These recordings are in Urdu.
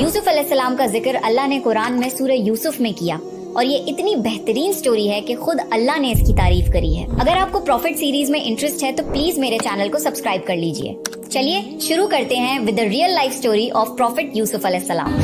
یوسف علیہ السلام کا ذکر اللہ نے قرآن میں سورہ یوسف میں کیا اور یہ اتنی بہترین سٹوری ہے کہ خود اللہ نے اس کی تعریف کری ہے۔ اگر آپ کو پروفٹ سیریز میں انٹرسٹ ہے تو پلیز میرے چینل کو سبسکرائب کر لیجئے۔ چلیے شروع کرتے ہیں with the real life story of prophet Yusuf علیہ السلام۔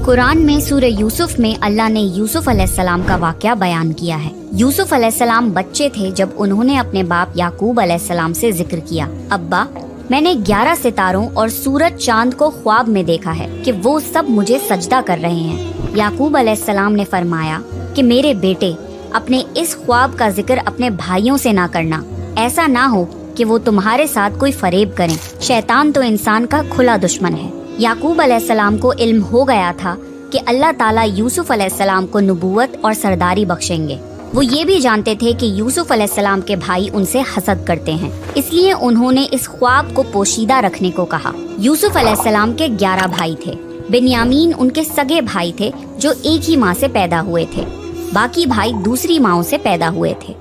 قرآن میں سورہ یوسف میں اللہ نے یوسف علیہ السلام کا واقعہ بیان کیا ہے۔ یوسف علیہ السلام بچے تھے جب انہوں نے اپنے باپ یعقوب علیہ السلام سے ذکر کیا، ابا میں نے 11 ستاروں اور سورج چاند کو خواب میں دیکھا ہے کہ وہ سب مجھے سجدہ کر رہے ہیں۔ یعقوب علیہ السلام نے فرمایا کہ میرے بیٹے، اپنے اس خواب کا ذکر اپنے بھائیوں سے نہ کرنا، ایسا نہ ہو کہ وہ تمہارے ساتھ کوئی فریب کریں، شیطان تو انسان کا کھلا دشمن ہے۔ یعقوب علیہ السلام کو علم ہو گیا تھا کہ اللہ تعالیٰ یوسف علیہ السلام کو نبوت اور سرداری بخشیں گے۔ وہ یہ بھی جانتے تھے کہ یوسف علیہ السلام کے بھائی ان سے حسد کرتے ہیں، اس لیے انہوں نے اس خواب کو پوشیدہ رکھنے کو کہا۔ یوسف علیہ السلام کے 11 بھائی تھے۔ بنیامین ان کے سگے بھائی تھے جو ایک ہی ماں سے پیدا ہوئے تھے، باقی بھائی دوسری ماؤں سے پیدا ہوئے تھے۔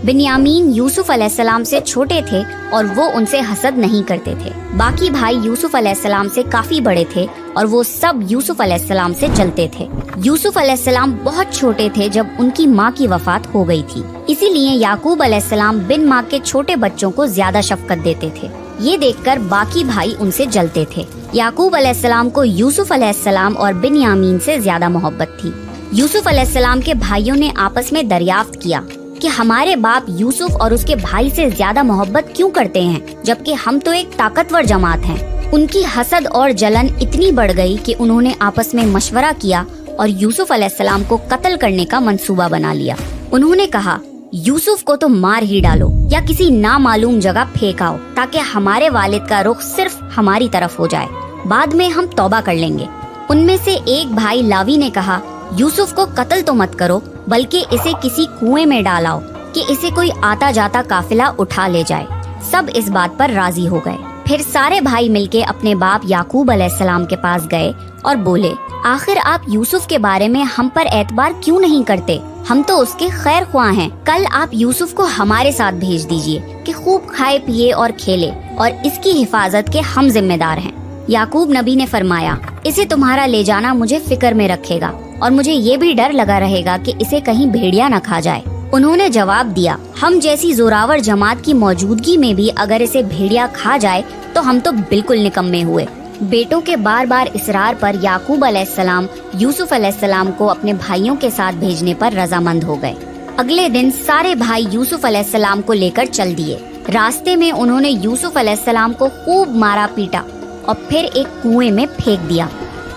بنیامین یوسف علیہ السلام سے چھوٹے تھے اور وہ ان سے حسد نہیں کرتے تھے۔ باقی بھائی یوسف علیہ السلام سے کافی بڑے تھے اور وہ سب یوسف علیہ السلام سے جلتے تھے۔ یوسف علیہ السلام بہت چھوٹے تھے جب ان کی ماں کی وفات ہو گئی تھی، اسی لیے یعقوب علیہ السلام بن ماں کے چھوٹے بچوں کو زیادہ شفقت دیتے تھے۔ یہ دیکھ کر باقی بھائی ان سے جلتے تھے۔ یعقوب علیہ السلام کو یوسف علیہ السلام اور بنیامین سے زیادہ محبت تھی۔ یوسف علیہ السلام کے بھائیوں نے آپس میں دریافت کیا کہ ہمارے باپ یوسف اور اس کے بھائی سے زیادہ محبت کیوں کرتے ہیں، جبکہ ہم تو ایک طاقتور جماعت ہیں۔ ان کی حسد اور جلن اتنی بڑھ گئی کہ انہوں نے آپس میں مشورہ کیا اور یوسف علیہ السلام کو قتل کرنے کا منصوبہ بنا لیا۔ انہوں نے کہا، یوسف کو تو مار ہی ڈالو یا کسی نامعلوم جگہ پھینکاؤ تاکہ ہمارے والد کا رخ صرف ہماری طرف ہو جائے، بعد میں ہم توبہ کر لیں گے۔ ان میں سے ایک بھائی لاوی نے کہا، یوسف کو قتل تو مت کرو بلکہ اسے کسی کنویں میں ڈالاؤ کہ اسے کوئی آتا جاتا قافلہ اٹھا لے جائے۔ سب اس بات پر راضی ہو گئے۔ پھر سارے بھائی مل کے اپنے باپ یعقوب علیہ السلام کے پاس گئے اور بولے، آخر آپ یوسف کے بارے میں ہم پر اعتبار کیوں نہیں کرتے؟ ہم تو اس کے خیر خواہ ہیں۔ کل آپ یوسف کو ہمارے ساتھ بھیج دیجئے کہ خوب کھائے پیے اور کھیلے، اور اس کی حفاظت کے ہم ذمہ دار ہیں۔ یعقوب نبی نے فرمایا، اسے تمہارا لے جانا مجھے فکر میں رکھے گا اور مجھے یہ بھی ڈر لگا رہے گا کہ اسے کہیں بھیڑیا نہ کھا جائے۔ انہوں نے جواب دیا، ہم جیسی زوراور جماعت کی موجودگی میں بھی اگر اسے بھیڑیا کھا جائے تو ہم تو بالکل نکمے ہوئے۔ بیٹوں کے بار بار اصرار پر یعقوب علیہ السلام یوسف علیہ السلام کو اپنے بھائیوں کے ساتھ بھیجنے پر رضامند ہو گئے۔ اگلے دن سارے بھائی یوسف علیہ السلام کو لے کر چل دیے۔ راستے میں انہوں نے یوسف علیہ السلام کو خوب مارا پیٹا اور پھر ایک کنویں میں پھینک دیا۔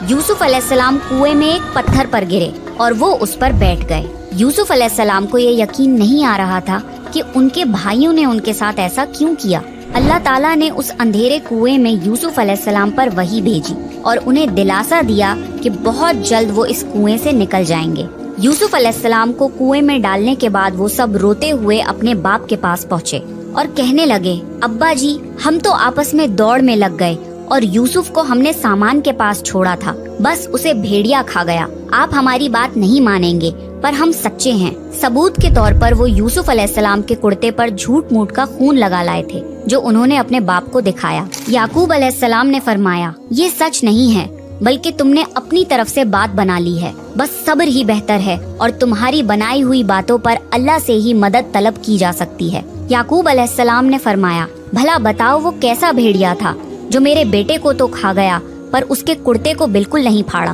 یوسف علیہ السلام کنویں میں ایک پتھر پر گرے اور وہ اس پر بیٹھ گئے۔ یوسف علیہ السلام کو یہ یقین نہیں آ رہا تھا کہ ان کے بھائیوں نے ان کے ساتھ ایسا کیوں کیا۔ اللہ تعالیٰ نے اس اندھیرے کنویں میں یوسف علیہ السلام پر وحی بھیجی اور انہیں دلاسا دیا کہ بہت جلد وہ اس کنویں سے نکل جائیں گے۔ یوسف علیہ السلام کو کنویں میں ڈالنے کے بعد وہ سب روتے ہوئے اپنے باپ کے پاس پہنچے اور کہنے لگے، ابا جی، ہم تو آپس میں دوڑ میں لگ گئے اور یوسف کو ہم نے سامان کے پاس چھوڑا تھا، بس اسے بھیڑیا کھا گیا۔ آپ ہماری بات نہیں مانیں گے پر ہم سچے ہیں۔ ثبوت کے طور پر وہ یوسف علیہ السلام کے کرتے پر جھوٹ موٹ کا خون لگا لائے تھے جو انہوں نے اپنے باپ کو دکھایا۔ یعقوب علیہ السلام نے فرمایا، یہ سچ نہیں ہے بلکہ تم نے اپنی طرف سے بات بنا لی ہے، بس صبر ہی بہتر ہے اور تمہاری بنائی ہوئی باتوں پر اللہ سے ہی مدد طلب کی جا سکتی ہے۔ یعقوب علیہ السلام نے فرمایا، بھلا بتاؤ وہ کیسا بھیڑیا تھا جو میرے بیٹے کو تو کھا گیا پر اس کے کرتے کو بالکل نہیں پھاڑا۔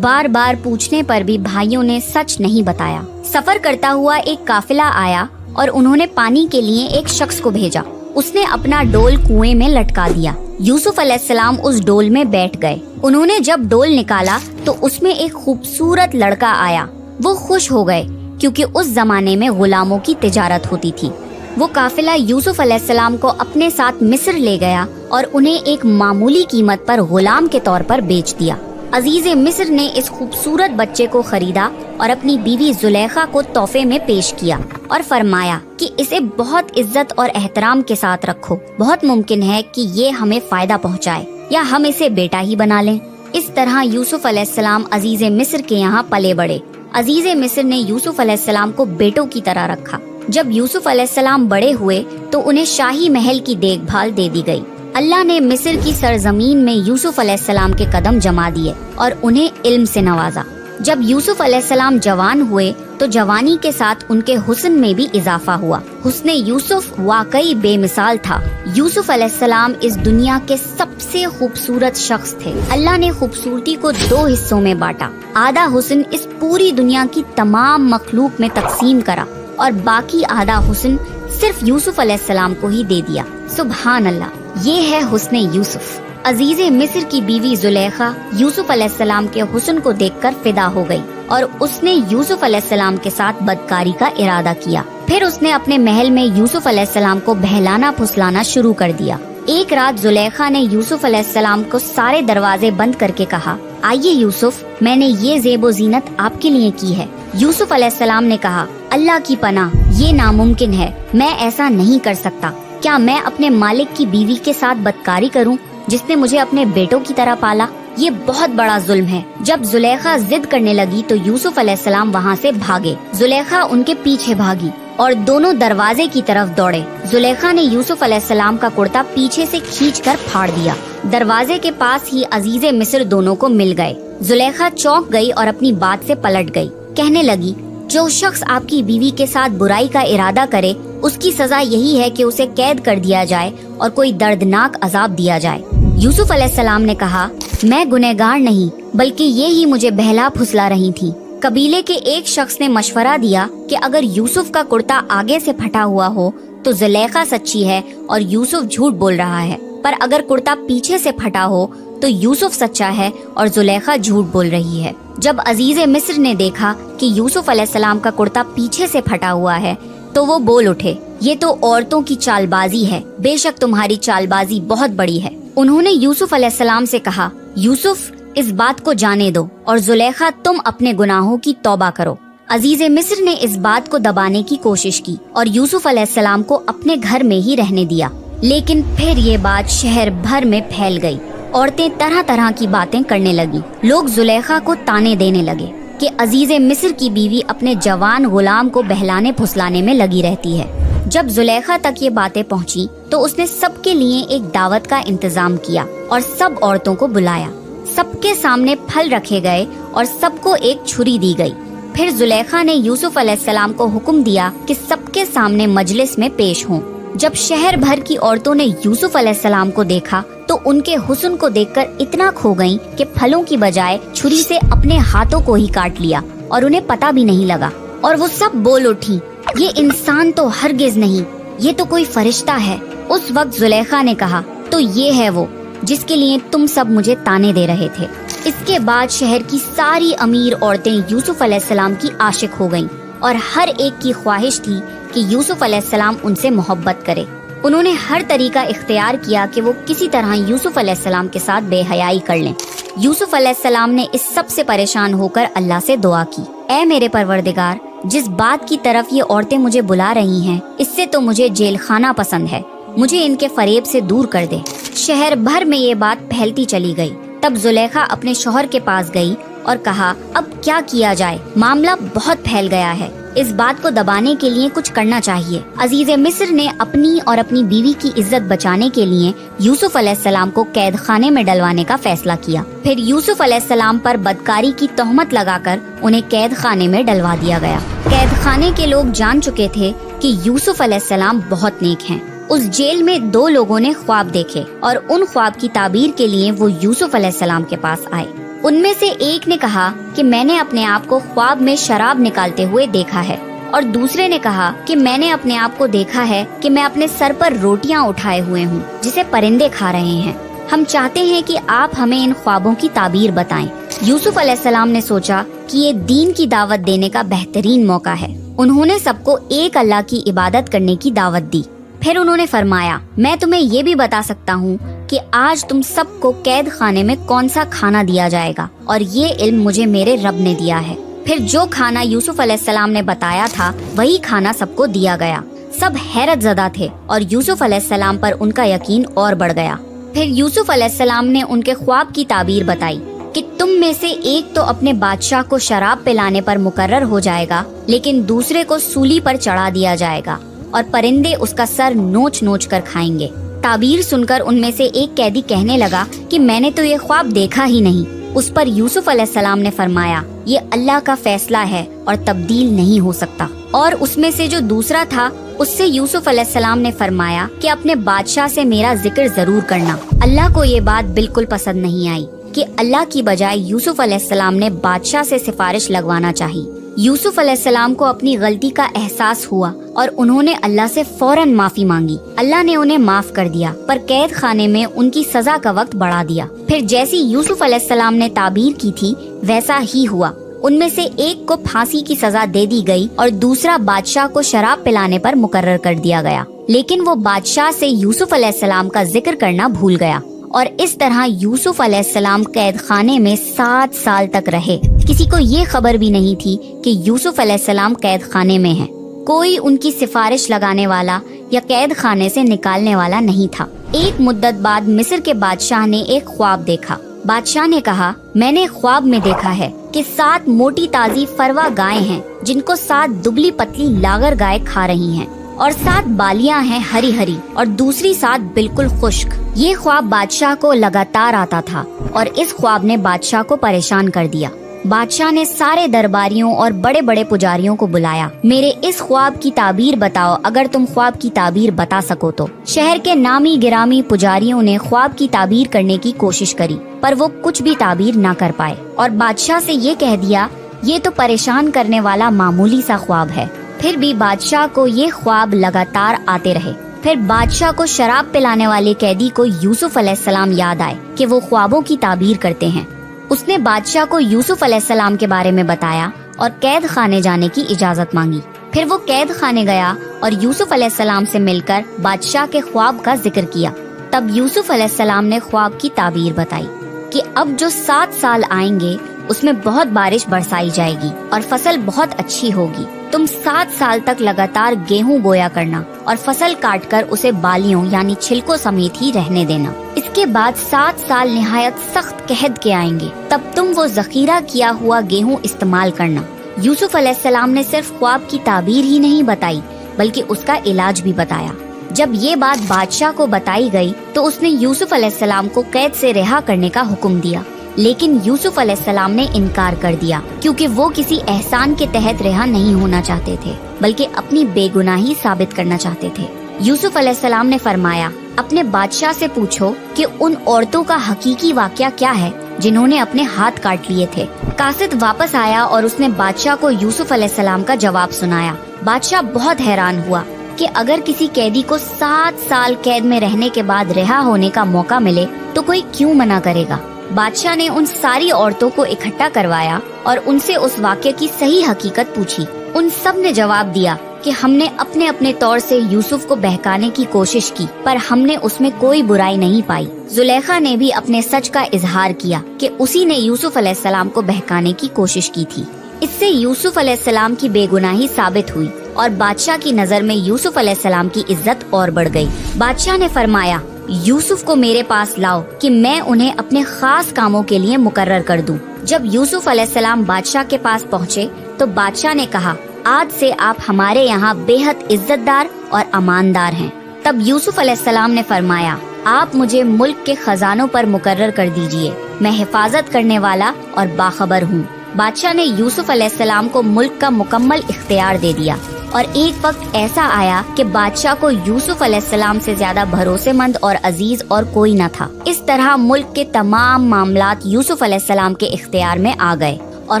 بار بار پوچھنے پر بھی بھائیوں نے سچ نہیں بتایا۔ سفر کرتا ہوا ایک قافلہ آیا اور انہوں نے پانی کے لیے ایک شخص کو بھیجا۔ اس نے اپنا ڈول کنویں میں لٹکا دیا۔ یوسف علیہ السلام اس ڈول میں بیٹھ گئے۔ انہوں نے جب ڈول نکالا تو اس میں ایک خوبصورت لڑکا آیا۔ وہ خوش ہو گئے کیونکہ اس زمانے میں غلاموں کی تجارت ہوتی تھی۔ وہ قافلہ یوسف علیہ السلام کو اپنے ساتھ مصر لے گیا اور انہیں ایک معمولی قیمت پر غلام کے طور پر بیچ دیا۔ عزیز مصر نے اس خوبصورت بچے کو خریدا اور اپنی بیوی زلیخا کو تحفے میں پیش کیا اور فرمایا کہ اسے بہت عزت اور احترام کے ساتھ رکھو، بہت ممکن ہے کہ یہ ہمیں فائدہ پہنچائے یا ہم اسے بیٹا ہی بنا لیں۔ اس طرح یوسف علیہ السلام عزیز مصر کے یہاں پلے بڑھے۔ عزیز مصر نے یوسف علیہ السلام کو بیٹوں کی طرح رکھا۔ جب یوسف علیہ السلام بڑے ہوئے تو انہیں شاہی محل کی دیکھ بھال دے دی گئی۔ اللہ نے مصر کی سرزمین میں یوسف علیہ السلام کے قدم جما دیے اور انہیں علم سے نوازا۔ جب یوسف علیہ السلام جوان ہوئے تو جوانی کے ساتھ ان کے حسن میں بھی اضافہ ہوا۔ حسن یوسف واقعی بے مثال تھا۔ یوسف علیہ السلام اس دنیا کے سب سے خوبصورت شخص تھے۔ اللہ نے خوبصورتی کو 2 حصوں میں بانٹا۔ آدھا حسن اس پوری دنیا کی تمام مخلوق میں تقسیم کرا اور باقی آدھا حسن صرف یوسف علیہ السلام کو ہی دے دیا۔ سبحان اللہ، یہ ہے حسن یوسف۔ عزیز مصر کی بیوی زلیخا یوسف علیہ السلام کے حسن کو دیکھ کر فدا ہو گئی اور اس نے یوسف علیہ السلام کے ساتھ بدکاری کا ارادہ کیا۔ پھر اس نے اپنے محل میں یوسف علیہ السلام کو بہلانا پھسلانا شروع کر دیا۔ ایک رات زلیخا نے یوسف علیہ السلام کو سارے دروازے بند کر کے کہا، آئیے یوسف، میں نے یہ زیب و زینت آپ کے لیے کی ہے۔ یوسف علیہ السلام نے کہا، اللہ کی پناہ، یہ ناممکن ہے، میں ایسا نہیں کر سکتا۔ کیا میں اپنے مالک کی بیوی کے ساتھ بدکاری کروں جس نے مجھے اپنے بیٹوں کی طرح پالا؟ یہ بہت بڑا ظلم ہے۔ جب زلیخا ضد کرنے لگی تو یوسف علیہ السلام وہاں سے بھاگے۔ زلیخا ان کے پیچھے بھاگی اور دونوں دروازے کی طرف دوڑے۔ زلیخا نے یوسف علیہ السلام کا کرتا پیچھے سے کھینچ کر پھاڑ دیا۔ دروازے کے پاس ہی عزیز مصر دونوں کو مل گئے۔ زلیخا چونک گئی اور اپنی بات سے پلٹ گئی۔ کہنے لگی، جو شخص آپ کی بیوی کے ساتھ برائی کا ارادہ کرے اس کی سزا یہی ہے کہ اسے قید کر دیا جائے اور کوئی دردناک عذاب دیا جائے۔ یوسف علیہ السلام نے کہا، میں گنہگار نہیں بلکہ یہ ہی مجھے بہلا پھسلا رہی تھی۔ قبیلے کے ایک شخص نے مشورہ دیا کہ اگر یوسف کا کرتا آگے سے پھٹا ہوا ہو تو زلیخا سچی ہے اور یوسف جھوٹ بول رہا ہے، پر اگر کرتا پیچھے سے پھٹا ہو تو یوسف سچا ہے اور زلیخا جھوٹ بول رہی ہے۔ جب عزیز مصر نے دیکھا کہ یوسف علیہ السلام کا کرتا پیچھے سے پھٹا ہوا ہے تو وہ بول اٹھے، یہ تو عورتوں کی چال بازی ہے، بے شک تمہاری چال بازی بہت بڑی ہے۔ انہوں نے یوسف علیہ السلام سے کہا، یوسف، اس بات کو جانے دو اور زلیخا تم اپنے گناہوں کی توبہ کرو۔ عزیز مصر نے اس بات کو دبانے کی کوشش کی اور یوسف علیہ السلام کو اپنے گھر میں ہی رہنے دیا، لیکن پھر یہ بات شہر بھر میں پھیل گئی۔ عورتیں طرح طرح کی باتیں کرنے لگی۔ لوگ زلیخا کو تانے دینے لگے کہ عزیز مصر کی بیوی اپنے جوان غلام کو بہلانے پھسلانے میں لگی رہتی ہے۔ جب زلیخا تک یہ باتیں پہنچی تو اس نے سب کے لیے ایک دعوت کا انتظام کیا اور سب عورتوں کو بلایا۔ سب کے سامنے پھل رکھے گئے اور سب کو ایک چھری دی گئی۔ پھر زلیخا نے یوسف علیہ السلام کو حکم دیا کہ سب کے سامنے مجلس میں پیش ہوں۔ جب شہر بھر کی عورتوں نے یوسف علیہ السلام کو دیکھا تو ان کے حسن کو دیکھ کر اتنا کھو گئیں کہ پھلوں کی بجائے چھری سے اپنے ہاتھوں کو ہی کاٹ لیا اور انہیں پتہ بھی نہیں لگا، اور وہ سب بول اٹھی، یہ انسان تو ہرگز نہیں، یہ تو کوئی فرشتہ ہے۔ اس وقت زلیخا نے کہا، تو یہ ہے وہ جس کے لیے تم سب مجھے تانے دے رہے تھے۔ اس کے بعد شہر کی ساری امیر عورتیں یوسف علیہ السلام کی عاشق ہو گئیں اور ہر ایک کی خواہش تھی کہ یوسف علیہ السلام ان سے محبت کرے۔ انہوں نے ہر طریقہ اختیار کیا کہ وہ کسی طرح یوسف علیہ السلام کے ساتھ بے حیائی کر لیں۔ یوسف علیہ السلام نے اس سب سے پریشان ہو کر اللہ سے دعا کی، اے میرے پروردگار، جس بات کی طرف یہ عورتیں مجھے بلا رہی ہیں اس سے تو مجھے جیل خانہ پسند ہے، مجھے ان کے فریب سے دور کر دے۔ شہر بھر میں یہ بات پھیلتی چلی گئی۔ تب زلیخا اپنے شوہر کے پاس گئی اور کہا، اب کیا کیا جائے، معاملہ بہت پھیل گیا ہے، اس بات کو دبانے کے لیے کچھ کرنا چاہیے۔ عزیز مصر نے اپنی اور اپنی بیوی کی عزت بچانے کے لیے یوسف علیہ السلام کو قید خانے میں ڈلوانے کا فیصلہ کیا۔ پھر یوسف علیہ السلام پر بدکاری کی تہمت لگا کر انہیں قید خانے میں ڈلوا دیا گیا۔ قید خانے کے لوگ جان چکے تھے کہ یوسف علیہ السلام بہت نیک ہیں۔ اس جیل میں 2 لوگوں نے خواب دیکھے اور ان خواب کی تعبیر کے لیے وہ یوسف علیہ السلام کے پاس آئے۔ ان میں سے ایک نے کہا کہ میں نے اپنے آپ کو خواب میں شراب نکالتے ہوئے دیکھا ہے، اور دوسرے نے کہا کہ میں نے اپنے آپ کو دیکھا ہے کہ میں اپنے سر پر روٹیاں اٹھائے ہوئے ہوں جسے پرندے کھا رہے ہیں۔ ہم چاہتے ہیں کہ آپ ہمیں ان خوابوں کی تعبیر بتائیں۔ یوسف علیہ السلام نے سوچا کہ یہ دین کی دعوت دینے کا بہترین موقع ہے۔ انہوں نے سب کو ایک اللہ کی عبادت کرنے کی دعوت دی۔ پھر انہوں نے فرمایا، میں تمہیں یہ بھی بتا سکتا ہوں کہ آج تم سب کو قید خانے میں کون سا کھانا دیا جائے گا، اور یہ علم مجھے میرے رب نے دیا ہے۔ پھر جو کھانا یوسف علیہ السلام نے بتایا تھا وہی کھانا سب کو دیا گیا۔ سب حیرت زدہ تھے اور یوسف علیہ السلام پر ان کا یقین اور بڑھ گیا۔ پھر یوسف علیہ السلام نے ان کے خواب کی تعبیر بتائی۔ کہ تم میں سے ایک تو اپنے بادشاہ کو شراب پلانے پر مقرر ہو جائے گا، لیکن دوسرے کو سولی پر چڑھا دیا جائے گا اور پرندے اس کا سر نوچ نوچ کر کھائیں گے۔ تعبیر سن کر ان میں سے ایک قیدی کہنے لگا کہ میں نے تو یہ خواب دیکھا ہی نہیں۔ اس پر یوسف علیہ السلام نے فرمایا، یہ اللہ کا فیصلہ ہے اور تبدیل نہیں ہو سکتا۔ اور اس میں سے جو دوسرا تھا، اس سے یوسف علیہ السلام نے فرمایا کہ اپنے بادشاہ سے میرا ذکر ضرور کرنا۔ اللہ کو یہ بات بالکل پسند نہیں آئی کہ اللہ کی بجائے یوسف علیہ السلام نے بادشاہ سے سفارش لگوانا چاہی۔ یوسف علیہ السلام کو اپنی غلطی کا احساس ہوا اور انہوں نے اللہ سے فوراً معافی مانگی۔ اللہ نے انہیں معاف کر دیا، پر قید خانے میں ان کی سزا کا وقت بڑھا دیا۔ پھر جیسی یوسف علیہ السلام نے تعبیر کی تھی ویسا ہی ہوا۔ ان میں سے ایک کو پھانسی کی سزا دے دی گئی اور دوسرا بادشاہ کو شراب پلانے پر مقرر کر دیا گیا، لیکن وہ بادشاہ سے یوسف علیہ السلام کا ذکر کرنا بھول گیا، اور اس طرح یوسف علیہ السلام قید خانے میں 7 سال تک رہے۔ کسی کو یہ خبر بھی نہیں تھی کہ یوسف علیہ السلام قید خانے میں ہیں۔ کوئی ان کی سفارش لگانے والا یا قید خانے سے نکالنے والا نہیں تھا۔ ایک مدت بعد مصر کے بادشاہ نے ایک خواب دیکھا۔ بادشاہ نے کہا، میں نے خواب میں دیکھا ہے کہ 7 موٹی تازی فروا گائیں ہیں جن کو 7 دبلی پتلی لاغر گائے کھا رہی ہیں، اور 7 بالیاں ہیں ہری ہری اور دوسری 7 بالکل خشک۔ یہ خواب بادشاہ کو لگاتار آتا تھا اور اس خواب نے بادشاہ کو پریشان کر دیا۔ بادشاہ نے سارے درباریوں اور بڑے بڑے پجاریوں کو بلایا۔ میرے اس خواب کی تعبیر بتاؤ اگر تم خواب کی تعبیر بتا سکو تو۔ شہر کے نامی گرامی پجاریوں نے خواب کی تعبیر کرنے کی کوشش کری، پر وہ کچھ بھی تعبیر نہ کر پائے، اور بادشاہ سے یہ کہہ دیا، یہ تو پریشان کرنے والا معمولی سا خواب ہے۔ پھر بھی بادشاہ کو یہ خواب لگاتار آتے رہے۔ پھر بادشاہ کو شراب پلانے والے قیدی کو یوسف علیہ السلام یاد آئے کہ وہ خوابوں کی تعبیر کرتے ہیں۔ اس نے بادشاہ کو یوسف علیہ السلام کے بارے میں بتایا اور قید خانے جانے کی اجازت مانگی۔ پھر وہ قید خانے گیا اور یوسف علیہ السلام سے مل کر بادشاہ کے خواب کا ذکر کیا۔ تب یوسف علیہ السلام نے خواب کی تعبیر بتائی کہ اب جو 7 سال آئیں گے اس میں بہت بارش برسائی جائے گی اور فصل بہت اچھی ہوگی۔ تم 7 سال تک لگاتار گیہوں بویا کرنا اور فصل کاٹ کر اسے بالیوں یعنی چھلکوں سمیت ہی رہنے دینا۔ اس کے بعد 7 سال نہایت سخت قحط کے آئیں گے، تب تم وہ ذخیرہ کیا ہوا گیہوں استعمال کرنا۔ یوسف علیہ السلام نے صرف خواب کی تعبیر ہی نہیں بتائی بلکہ اس کا علاج بھی بتایا۔ جب یہ بات بادشاہ کو بتائی گئی تو اس نے یوسف علیہ السلام کو قید سے رہا کرنے کا حکم دیا، لیکن یوسف علیہ السلام نے انکار کر دیا کیونکہ وہ کسی احسان کے تحت رہا نہیں ہونا چاہتے تھے بلکہ اپنی بے گناہی ثابت کرنا چاہتے تھے۔ یوسف علیہ السلام نے فرمایا، اپنے بادشاہ سے پوچھو کہ ان عورتوں کا حقیقی واقعہ کیا ہے جنہوں نے اپنے ہاتھ کاٹ لیے تھے۔ قاصد واپس آیا اور اس نے بادشاہ کو یوسف علیہ السلام کا جواب سنایا۔ بادشاہ بہت حیران ہوا کہ اگر کسی قیدی کو 7 سال قید میں رہنے کے بعد رہا ہونے کا موقع ملے تو کوئی کیوں منع کرے گا۔ بادشاہ نے ان ساری عورتوں کو اکٹھا کروایا اور ان سے اس واقعے کی صحیح حقیقت پوچھی۔ ان سب نے جواب دیا کہ ہم نے اپنے اپنے طور سے یوسف کو بہکانے کی کوشش کی، پر ہم نے اس میں کوئی برائی نہیں پائی۔ زلیخا نے بھی اپنے سچ کا اظہار کیا کہ اسی نے یوسف علیہ السلام کو بہکانے کی کوشش کی تھی۔ اس سے یوسف علیہ السلام کی بے گناہی ثابت ہوئی اور بادشاہ کی نظر میں یوسف علیہ السلام کی عزت اور بڑھ گئی۔ بادشاہ نے فرمایا، یوسف کو میرے پاس لاؤ کہ میں انہیں اپنے خاص کاموں کے لیے مقرر کر دوں۔ جب یوسف علیہ السلام بادشاہ کے پاس پہنچے تو بادشاہ نے کہا، آج سے آپ ہمارے یہاں بے حد عزت دار اور اماندار ہیں۔ تب یوسف علیہ السلام نے فرمایا، آپ مجھے ملک کے خزانوں پر مقرر کر دیجئے، میں حفاظت کرنے والا اور باخبر ہوں۔ بادشاہ نے یوسف علیہ السلام کو ملک کا مکمل اختیار دے دیا، اور ایک وقت ایسا آیا کہ بادشاہ کو یوسف علیہ السلام سے زیادہ بھروسے مند اور عزیز اور کوئی نہ تھا۔ اس طرح ملک کے تمام معاملات یوسف علیہ السلام کے اختیار میں آ گئے اور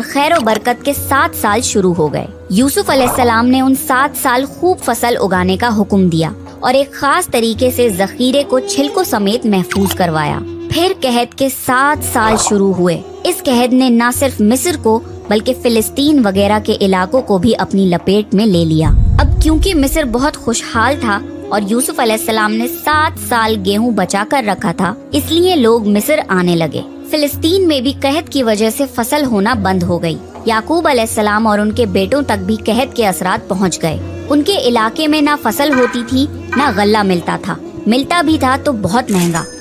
خیر و برکت کے 7 سال شروع ہو گئے۔ یوسف علیہ السلام نے ان 7 سال خوب فصل اگانے کا حکم دیا اور ایک خاص طریقے سے ذخیرے کو چھلکوں سمیت محفوظ کروایا۔ پھر قحط کے 7 سال شروع ہوئے۔ اس قحط نے نہ صرف مصر کو بلکہ فلسطین وغیرہ کے علاقوں کو بھی اپنی لپیٹ میں لے لیا۔ اب کیونکہ مصر بہت خوشحال تھا اور یوسف علیہ السلام نے 7 سال گیہوں بچا کر رکھا تھا، اس لیے لوگ مصر آنے لگے۔ فلسطین میں بھی قحط کی وجہ سے فصل ہونا بند ہو گئی۔ یعقوب علیہ السلام اور ان کے بیٹوں تک بھی قحط کے اثرات پہنچ گئے۔ ان کے علاقے میں نہ فصل ہوتی تھی نہ غلہ ملتا تھا، ملتا بھی تھا تو بہت مہنگا۔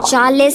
40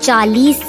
40